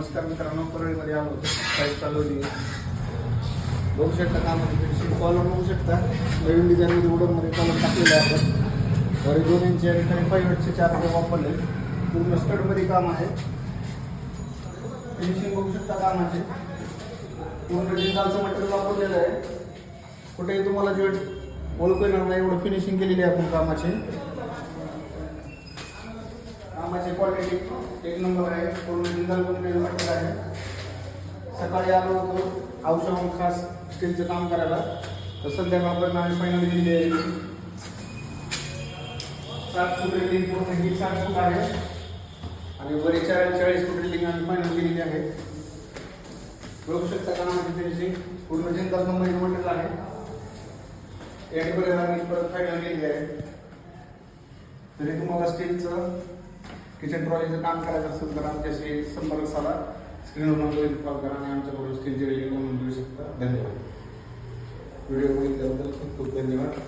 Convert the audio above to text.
नमस्कार मित्रांनो, परळीमध्ये आलो होतो. साईड चालवली बघू शकता. कामाची फिनिशिंग कॉलर बघू शकता. नवीन डिझाईनमध्ये वुडनमध्ये कॉलर टाकलेला आहे आपण. वरी 2 इंच आणि काही पायवटचे 4 रुपये वापरले. पूर्ण स्टडमध्ये काम आहे. फिनिशिंग बघू शकता कामाचे. पूर्ण जिंदालचं मटेरियल वापरलेलं आहे. कुठेही तुम्हाला जॉईंट ओळखू येणार नाही एवढं फिनिशिंग केलेली आहे आपण कामाची. कामाची क्वालिटी एक नंबर आहे. पूर्ण जिंदाल कंपनीचं मटेरियल आहे. सकाळी आलो होतो औषधावरून खास स्टीलचं काम करायला, तर संध्याकाळपर्यंत आम्ही फायनल दिलेली आहे. 7 फूट रेलिंग पूर्ण ही 7 फूट आहे आणि वरी 40 फूट रेलिंग आम्ही फायनल केलेली आहे. बघू शकता कामाची फिनिशिंग पूर्ण जिंदाल कंपनीचं मटेरियल आहे. याकडे आम्ही परत फायनल केलेली आहे. तरी तुम्हाला स्टीलचं किचन ट्रॉलीचं काम करायचं असेल तर आमच्याशी संपर्क साधा. स्क्रीनवर नंबर कॉल करा आणि आमच्याकडून स्टीलची रेलिंग बनवून देऊ शकता. धन्यवाद. व्हिडिओ बघितल्याबद्दल खूप खूप धन्यवाद.